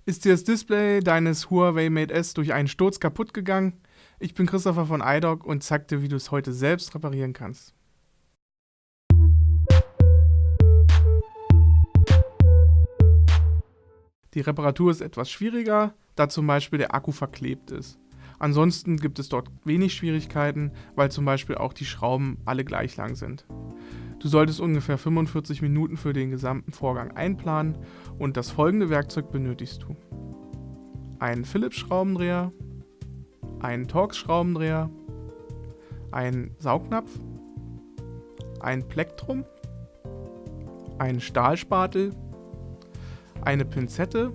Ist dir das Display deines Huawei Mate S durch einen Sturz kaputt gegangen? Ich bin Christopher von iDoc und zeig dir, wie du es heute selbst reparieren kannst. Die Reparatur ist etwas schwieriger, da zum Beispiel der Akku verklebt ist. Ansonsten gibt es dort wenig Schwierigkeiten, weil zum Beispiel auch die Schrauben alle gleich lang sind. Du solltest ungefähr 45 Minuten für den gesamten Vorgang einplanen und das folgende Werkzeug benötigst du: einen Philips-Schraubendreher, einen Torx-Schraubendreher, einen Saugnapf, ein Plektrum, einen Stahlspatel, eine Pinzette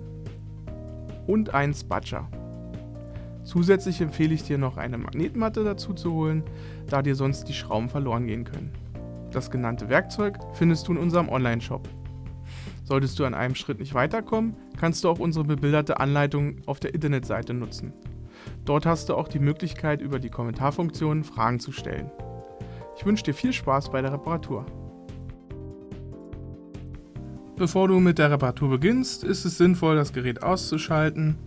und einen Spatscher. Zusätzlich empfehle ich dir noch eine Magnetmatte dazu zu holen, da dir sonst die Schrauben verloren gehen können. Das genannte Werkzeug findest du in unserem Online-Shop. Solltest du an einem Schritt nicht weiterkommen, kannst du auch unsere bebilderte Anleitung auf der Internetseite nutzen. Dort hast du auch die Möglichkeit, über die Kommentarfunktion Fragen zu stellen. Ich wünsche dir viel Spaß bei der Reparatur. Bevor du mit der Reparatur beginnst, ist es sinnvoll, das Gerät auszuschalten.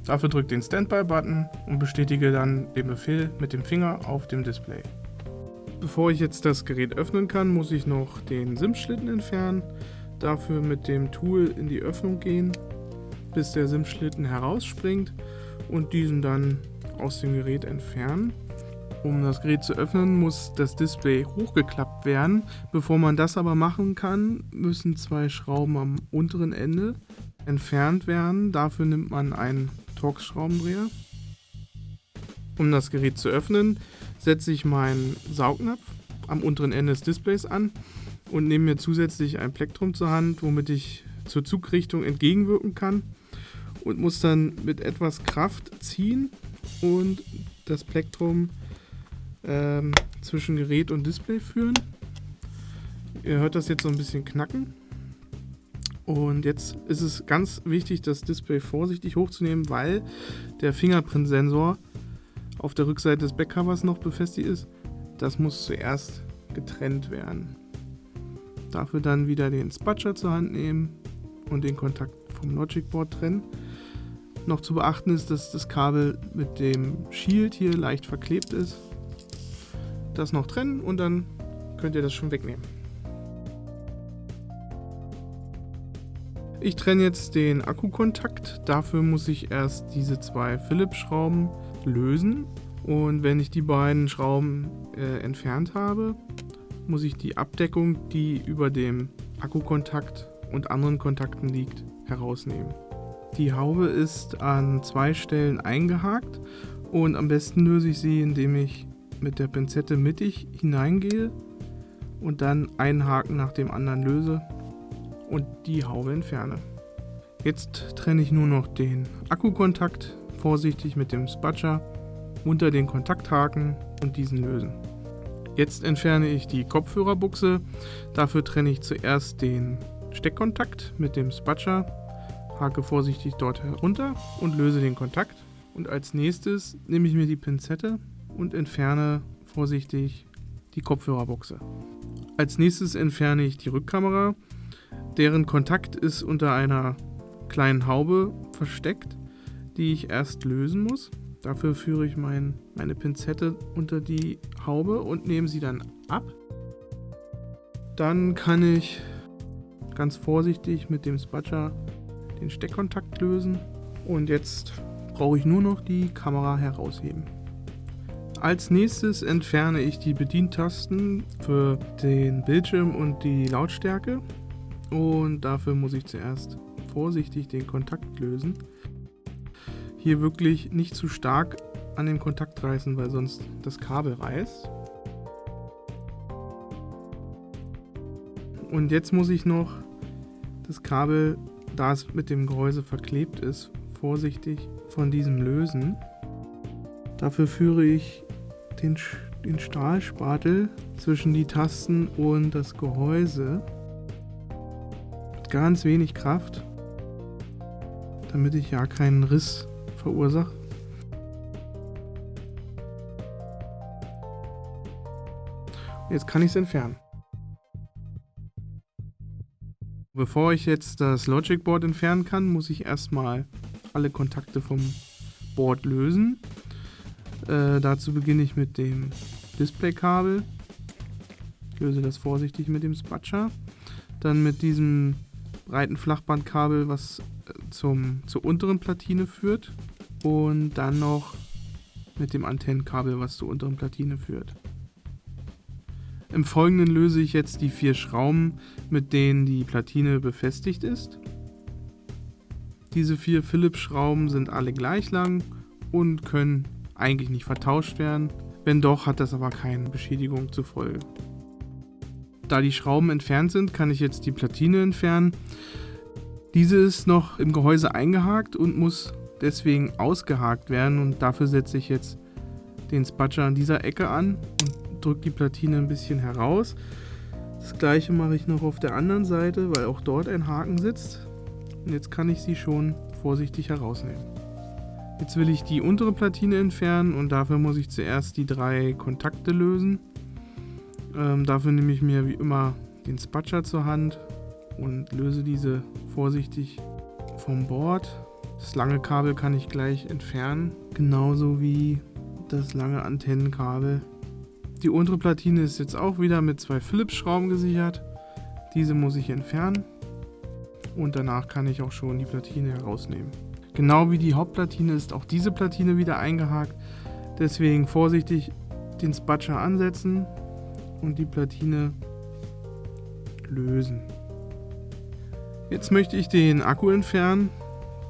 Dafür drück den Standby-Button und bestätige dann den Befehl mit dem Finger auf dem Display. Bevor ich jetzt das Gerät öffnen kann, muss ich noch den SIM-Schlitten entfernen. Dafür mit dem Tool in die Öffnung gehen, bis der SIM-Schlitten herausspringt und diesen dann aus dem Gerät entfernen. Um das Gerät zu öffnen, muss das Display hochgeklappt werden. Bevor man das aber machen kann, müssen 2 Schrauben am unteren Ende entfernt werden. Dafür nimmt man einen Torx-Schraubendreher. Um das Gerät zu öffnen, setze ich meinen Saugnapf am unteren Ende des Displays an und nehme mir zusätzlich ein Plektrum zur Hand, womit ich zur Zugrichtung entgegenwirken kann, und muss dann mit etwas Kraft ziehen und das Plektrum zwischen Gerät und Display führen. Ihr hört das jetzt so ein bisschen knacken. Und jetzt ist es ganz wichtig, das Display vorsichtig hochzunehmen, weil der Fingerprint-Sensor auf der Rückseite des Backcovers noch befestigt ist. Das muss zuerst getrennt werden. Dafür dann wieder den Spatscher zur Hand nehmen und den Kontakt vom Logic Board trennen. Noch zu beachten ist, dass das Kabel mit dem Shield hier leicht verklebt ist. Das noch trennen und dann könnt ihr das schon wegnehmen. Ich trenne jetzt den Akkukontakt. Dafür muss ich erst diese 2 Philips-Schrauben lösen. Und wenn ich die beiden Schrauben entfernt habe, muss ich die Abdeckung, die über dem Akkukontakt und anderen Kontakten liegt, herausnehmen. Die Haube ist an 2 Stellen eingehakt und am besten löse ich sie, indem ich mit der Pinzette mittig hineingehe und dann einen Haken nach dem anderen löse und die Haube entferne. Jetzt trenne ich nur noch den Akkukontakt vorsichtig mit dem Spatscher unter den Kontakthaken und diesen lösen. Jetzt entferne ich die Kopfhörerbuchse. Dafür trenne ich zuerst den Steckkontakt mit dem Spatscher, hake vorsichtig dort herunter und löse den Kontakt. Und als nächstes nehme ich mir die Pinzette und entferne vorsichtig die Kopfhörerbuchse. Als nächstes entferne ich die Rückkamera. Deren Kontakt ist unter einer kleinen Haube versteckt, die ich erst lösen muss. Dafür führe ich meine Pinzette unter die Haube und nehme sie dann ab. Dann kann ich ganz vorsichtig mit dem Spatscher den Steckkontakt lösen. Und jetzt brauche ich nur noch die Kamera herausheben. Als nächstes entferne ich die Bedientasten für den Bildschirm und die Lautstärke. Und dafür muss ich zuerst vorsichtig den Kontakt lösen. Hier wirklich nicht zu stark an dem Kontakt reißen, weil sonst das Kabel reißt. Und jetzt muss ich noch das Kabel, da es mit dem Gehäuse verklebt ist, vorsichtig von diesem lösen. Dafür führe ich den Stahlspatel zwischen die Tasten und das Gehäuse mit ganz wenig Kraft, damit ich ja keinen Riss verursache. Jetzt kann ich es entfernen. Bevor ich jetzt das Logic Board entfernen kann, muss ich erstmal alle Kontakte vom Board lösen. Dazu beginne ich mit dem Displaykabel. Ich löse das vorsichtig mit dem Spatscher. Dann mit diesem breiten Flachbandkabel, was zur unteren Platine führt. Und dann noch mit dem Antennenkabel, was zur unteren Platine führt. Im Folgenden löse ich jetzt die 4 Schrauben, mit denen die Platine befestigt ist. Diese 4 Phillips-Schrauben sind alle gleich lang und können eigentlich nicht vertauscht werden. Wenn doch, hat das aber keine Beschädigung zur Folge. Da die Schrauben entfernt sind, kann ich jetzt die Platine entfernen. Diese ist noch im Gehäuse eingehakt und muss deswegen ausgehakt werden, und dafür setze ich jetzt den Spatscher an dieser Ecke an und drücke die Platine ein bisschen heraus. Das gleiche mache ich noch auf der anderen Seite, weil auch dort ein Haken sitzt. Und jetzt kann ich sie schon vorsichtig herausnehmen. Jetzt will ich die untere Platine entfernen, und dafür muss ich zuerst die 3 Kontakte lösen. Dafür nehme ich mir wie immer den Spatscher zur Hand und löse diese vorsichtig vom Board. Das lange Kabel kann ich gleich entfernen, genauso wie das lange Antennenkabel. Die untere Platine ist jetzt auch wieder mit 2 Phillips-Schrauben gesichert. Diese muss ich entfernen, und danach kann ich auch schon die Platine herausnehmen. Genau wie die Hauptplatine ist auch diese Platine wieder eingehakt. Deswegen vorsichtig den Spatscher ansetzen und die Platine lösen. Jetzt möchte ich den Akku entfernen.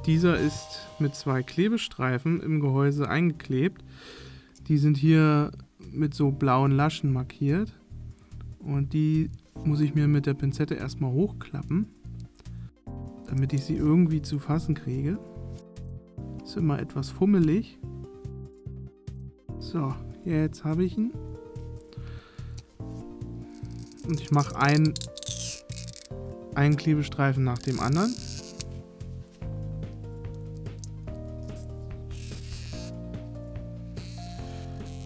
Dieser ist mit 2 Klebestreifen im Gehäuse eingeklebt. Die sind hier mit so blauen Laschen markiert, und die muss ich mir mit der Pinzette erstmal hochklappen, damit ich sie irgendwie zu fassen kriege. Ist immer etwas fummelig. So, jetzt habe ich ihn. Und ich mache einen Klebestreifen nach dem anderen.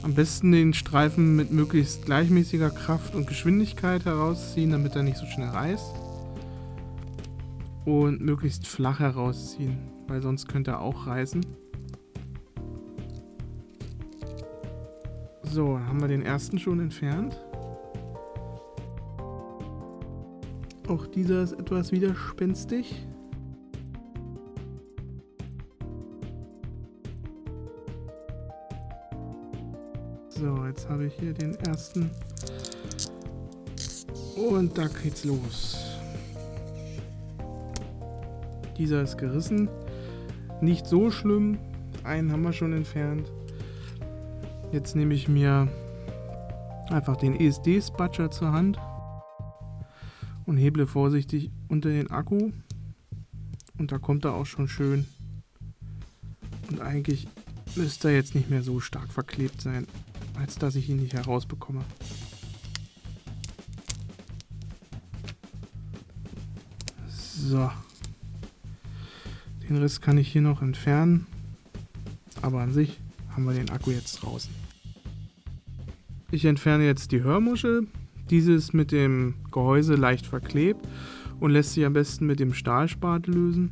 Am besten den Streifen mit möglichst gleichmäßiger Kraft und Geschwindigkeit herausziehen, damit er nicht so schnell reißt. Und möglichst flach herausziehen, weil sonst könnte er auch reißen. So, haben wir den ersten schon entfernt. Auch dieser ist etwas widerspenstig. So, jetzt habe ich hier den ersten. Und da geht's los. Dieser ist gerissen. Nicht so schlimm. Einen haben wir schon entfernt. Jetzt nehme ich mir einfach den ESD-Spatscher zur Hand und heble vorsichtig unter den Akku. Und da kommt er auch schon schön. Und eigentlich müsste er jetzt nicht mehr so stark verklebt sein, als dass ich ihn nicht herausbekomme. So. Den Rest kann ich hier noch entfernen. Aber an sich haben wir den Akku jetzt draußen. Ich entferne jetzt die Hörmuschel. Diese ist mit dem Gehäuse leicht verklebt und lässt sich am besten mit dem Stahlspatel lösen.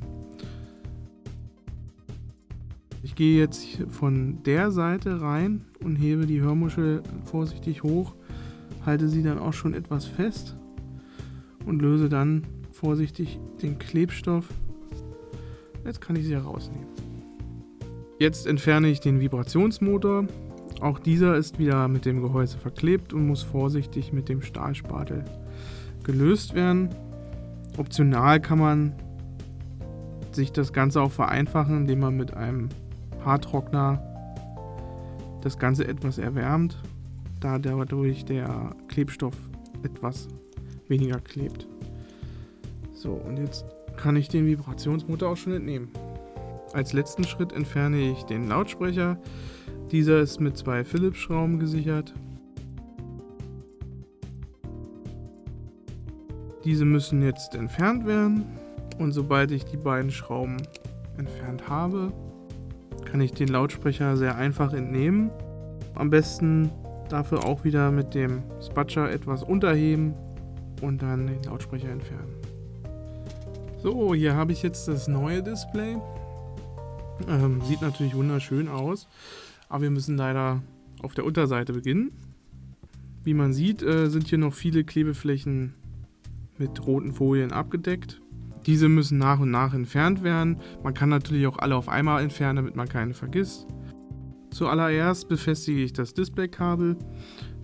Ich gehe jetzt von der Seite rein und hebe die Hörmuschel vorsichtig hoch, halte sie dann auch schon etwas fest und löse dann vorsichtig den Klebstoff. Jetzt kann ich sie herausnehmen. Jetzt entferne ich den Vibrationsmotor. Auch dieser ist wieder mit dem Gehäuse verklebt und muss vorsichtig mit dem Stahlspatel gelöst werden. Optional kann man sich das Ganze auch vereinfachen, indem man mit einem Haartrockner das Ganze etwas erwärmt, da dadurch der Klebstoff etwas weniger klebt. So, und jetzt kann ich den Vibrationsmotor auch schon entnehmen. Als letzten Schritt entferne ich den Lautsprecher. Dieser ist mit 2 Phillips-Schrauben gesichert. Diese müssen jetzt entfernt werden, und sobald ich die beiden Schrauben entfernt habe, kann ich den Lautsprecher sehr einfach entnehmen. Am besten dafür auch wieder mit dem Spatscher etwas unterheben und dann den Lautsprecher entfernen. So, hier habe ich jetzt das neue Display. Sieht natürlich wunderschön aus, aber wir müssen leider auf der Unterseite beginnen. Wie man sieht, sind hier noch viele Klebeflächen mit roten Folien abgedeckt. Diese müssen nach und nach entfernt werden. Man kann natürlich auch alle auf einmal entfernen, damit man keine vergisst. Zuallererst befestige ich das Displaykabel.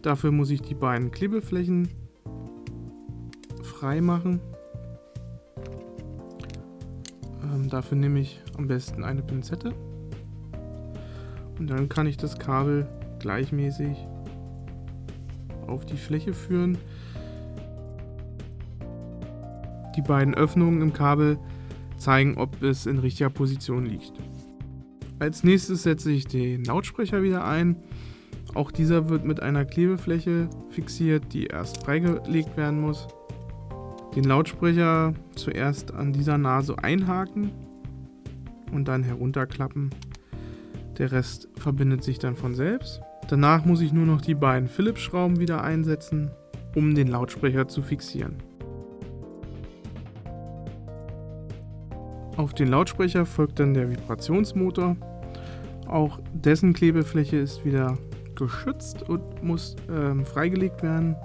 Dafür muss ich die beiden Klebeflächen frei machen. Dafür nehme ich am besten eine Pinzette. Und dann kann ich das Kabel gleichmäßig auf die Fläche führen. Die beiden Öffnungen im Kabel zeigen, ob es in richtiger Position liegt. Als nächstes setze ich den Lautsprecher wieder ein. Auch dieser wird mit einer Klebefläche fixiert, die erst freigelegt werden muss. Den Lautsprecher zuerst an dieser Nase einhaken und dann herunterklappen. Der Rest verbindet sich dann von selbst. Danach muss ich nur noch die beiden Phillips-Schrauben wieder einsetzen, um den Lautsprecher zu fixieren. Auf den Lautsprecher folgt dann der Vibrationsmotor. Auch dessen Klebefläche ist wieder geschützt und muss freigelegt werden.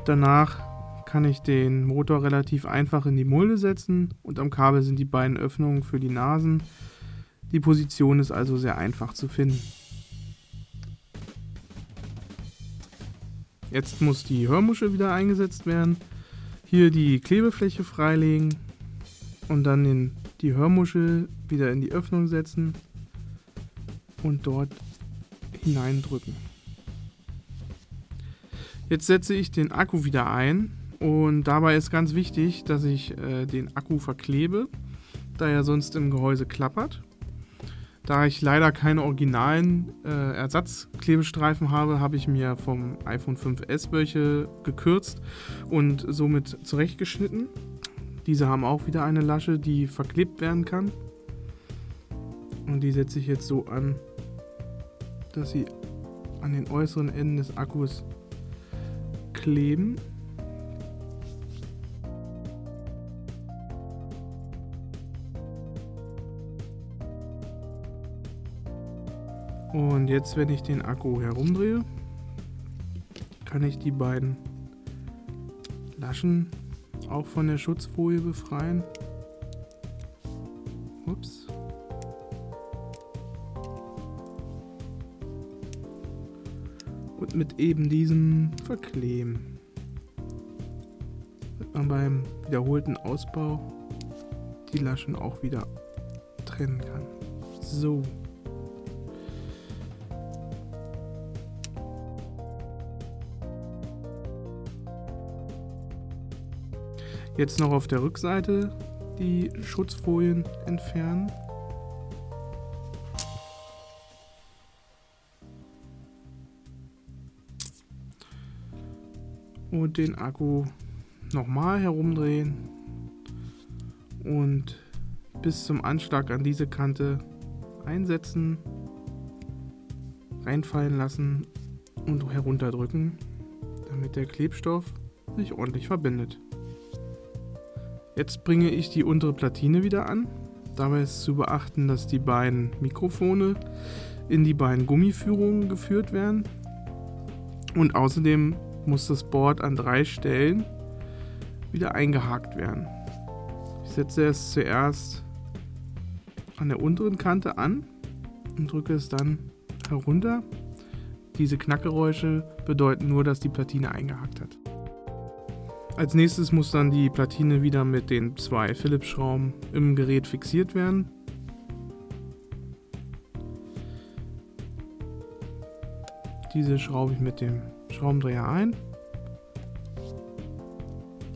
Danach kann ich den Motor relativ einfach in die Mulde setzen und am Kabel sind die beiden Öffnungen für die Nasen. Die Position ist also sehr einfach zu finden. Jetzt muss die Hörmuschel wieder eingesetzt werden. Hier die Klebefläche freilegen und dann die Hörmuschel wieder in die Öffnung setzen und dort hineindrücken. Jetzt setze ich den Akku wieder ein und dabei ist ganz wichtig, dass ich den Akku verklebe, da er sonst im Gehäuse klappert. Da ich leider keine originalen Ersatzklebestreifen habe, habe ich mir vom iPhone 5S welche gekürzt und somit zurechtgeschnitten. Diese haben auch wieder eine Lasche, die verklebt werden kann. Und die setze ich jetzt so an, dass sie an den äußeren Enden des Akkus kleben. Und jetzt, wenn ich den Akku herumdrehe, kann ich die beiden Laschen auch von der Schutzfolie befreien. Ups. Und mit eben diesem verkleben, damit man beim wiederholten Ausbau die Laschen auch wieder trennen kann. So. Jetzt noch auf der Rückseite die Schutzfolien entfernen. Und den Akku nochmal herumdrehen und bis zum Anschlag an diese Kante einsetzen, reinfallen lassen und herunterdrücken, damit der Klebstoff sich ordentlich verbindet. Jetzt bringe ich die untere Platine wieder an. Dabei ist zu beachten, dass die beiden Mikrofone in die beiden Gummiführungen geführt werden. Und außerdem muss das Board an 3 Stellen wieder eingehakt werden. Ich setze es zuerst an der unteren Kante an und drücke es dann herunter. Diese Knackgeräusche bedeuten nur, dass die Platine eingehakt hat. Als nächstes muss dann die Platine wieder mit den 2 Phillips-Schrauben im Gerät fixiert werden. Diese schraube ich mit dem Schraubendreher ein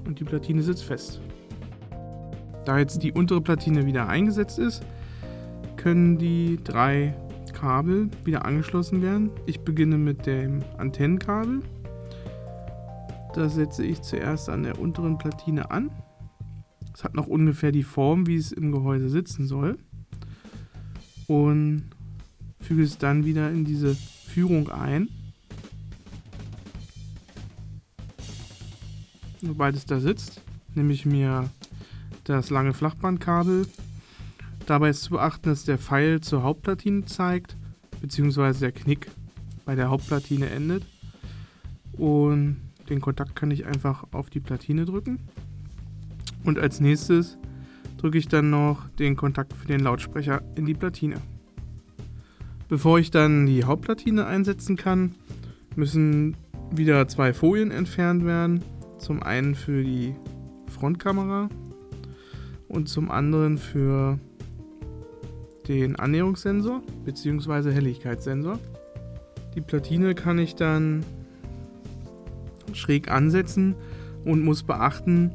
und die Platine sitzt fest. Da jetzt die untere Platine wieder eingesetzt ist, können die 3 Kabel wieder angeschlossen werden. Ich beginne mit dem Antennenkabel. Das setze ich zuerst an der unteren Platine an. Es hat noch ungefähr die Form, wie es im Gehäuse sitzen soll. Und füge es dann wieder in diese Führung ein. Sobald es da sitzt, nehme ich mir das lange Flachbandkabel Dabei ist zu beachten, dass der Pfeil zur Hauptplatine zeigt, beziehungsweise der Knick bei der Hauptplatine endet. Und den Kontakt kann ich einfach auf die Platine drücken. Und als nächstes drücke ich dann noch den Kontakt für den Lautsprecher in die Platine. Bevor ich dann die Hauptplatine einsetzen kann, müssen wieder 2 Folien entfernt werden. Zum einen für die Frontkamera und zum anderen für den Annäherungssensor bzw. Helligkeitssensor. Die Platine kann ich dann schräg ansetzen und muss beachten,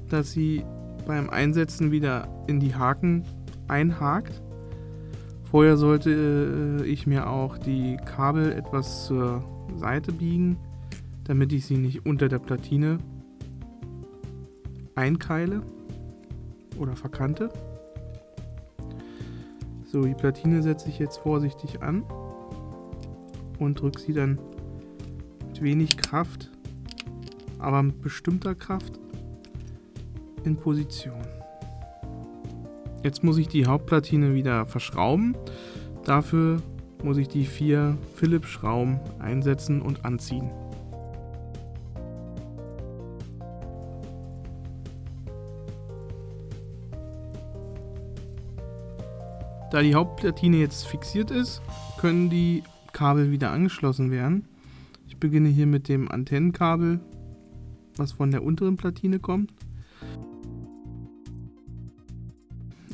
dass sie beim Einsetzen wieder in die Haken einhakt. Vorher sollte ich mir auch die Kabel etwas zur Seite biegen, damit ich sie nicht unter der Platine einkeile oder verkante. So, die Platine setze ich jetzt vorsichtig an und drücke sie dann mit wenig Kraft, aber mit bestimmter Kraft in Position. Jetzt muss ich die Hauptplatine wieder verschrauben. Dafür muss ich die 4 Phillips-Schrauben einsetzen und anziehen. Da die Hauptplatine jetzt fixiert ist, können die Kabel wieder angeschlossen werden. Ich beginne hier mit dem Antennenkabel, was von der unteren Platine kommt.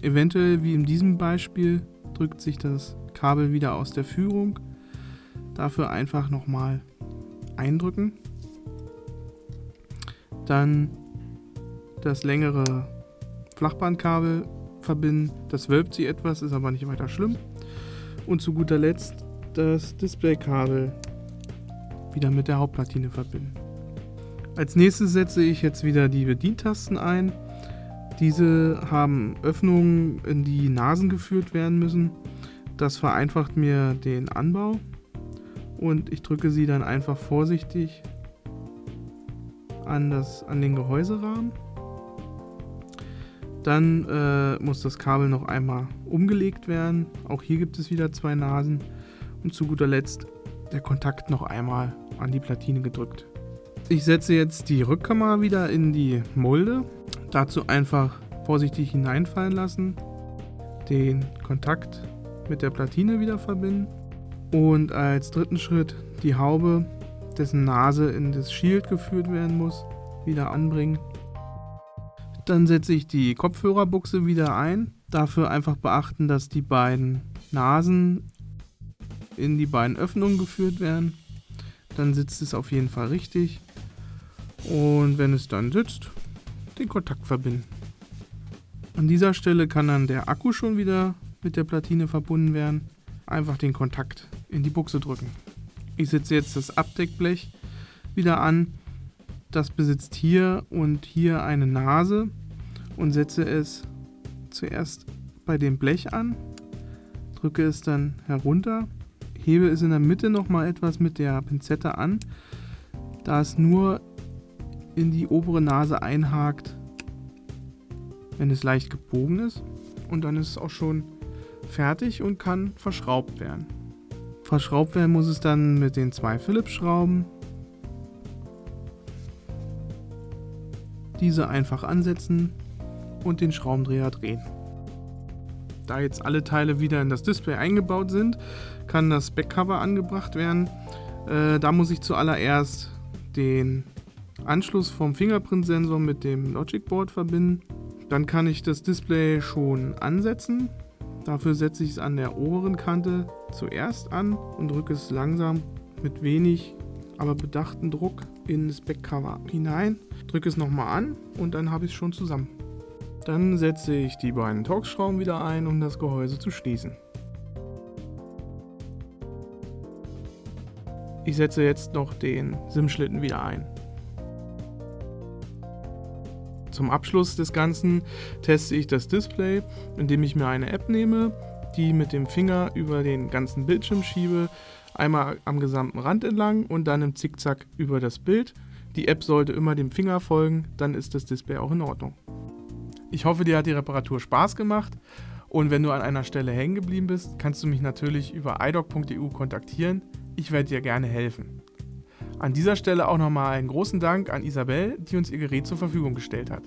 Eventuell, wie in diesem Beispiel, drückt sich das Kabel wieder aus der Führung. Dafür einfach nochmal eindrücken. Dann das längere Flachbandkabel verbinden. Das wölbt sich etwas, ist aber nicht weiter schlimm. Und zu guter Letzt das Displaykabel wieder mit der Hauptplatine verbinden. Als nächstes setze ich jetzt wieder die Bedientasten ein. Diese haben Öffnungen, in die Nasen geführt werden müssen. Das vereinfacht mir den Anbau und ich drücke sie dann einfach vorsichtig an den Gehäuserahmen. Dann muss das Kabel noch einmal umgelegt werden. Auch hier gibt es wieder 2 Nasen. Und zu guter Letzt der Kontakt noch einmal an die Platine gedrückt. Ich setze jetzt die Rückkamera wieder in die Mulde. Dazu einfach vorsichtig hineinfallen lassen, den Kontakt mit der Platine wieder verbinden und als dritten Schritt die Haube, dessen Nase in das Shield geführt werden muss, wieder anbringen. Dann setze ich die Kopfhörerbuchse wieder ein. Dafür einfach beachten, dass die beiden Nasen in die beiden Öffnungen geführt werden. Dann sitzt es auf jeden Fall richtig. Und wenn es dann sitzt, den Kontakt verbinden. An dieser Stelle kann dann der Akku schon wieder mit der Platine verbunden werden. Einfach den Kontakt in die Buchse drücken. Ich setze jetzt das Abdeckblech wieder an. Das besitzt hier und hier eine Nase und setze es zuerst bei dem Blech an, drücke es dann herunter, hebe es in der Mitte nochmal etwas mit der Pinzette an, da es nur in die obere Nase einhakt, wenn es leicht gebogen ist, und dann ist es auch schon fertig und kann verschraubt werden. Verschraubt werden muss es dann mit den 2 Phillips-Schrauben. Diese einfach ansetzen und den Schraubendreher drehen. Da jetzt alle Teile wieder in das Display eingebaut sind, kann das Backcover angebracht werden. Da muss ich zuallererst den Anschluss vom Fingerprint-Sensor mit dem Logic Board verbinden. Dann kann ich das Display schon ansetzen. Dafür setze ich es an der oberen Kante zuerst an und drücke es langsam mit wenig, aber bedachten Druck in das Backcover hinein. Drücke es nochmal an und dann habe ich es schon zusammen. Dann setze ich die beiden Torx-Schrauben wieder ein, um das Gehäuse zu schließen. Ich setze jetzt noch den SIM-Schlitten wieder ein. Zum Abschluss des Ganzen teste ich das Display, indem ich mir eine App nehme, die mit dem Finger über den ganzen Bildschirm schiebe, einmal am gesamten Rand entlang und dann im Zickzack über das Bild. Die App sollte immer dem Finger folgen, dann ist das Display auch in Ordnung. Ich hoffe, dir hat die Reparatur Spaß gemacht Und wenn du an einer Stelle hängen geblieben bist, kannst du mich natürlich über idoc.eu kontaktieren. Ich werde dir gerne helfen. An dieser Stelle auch nochmal einen großen Dank an Isabel, die uns ihr Gerät zur Verfügung gestellt hat.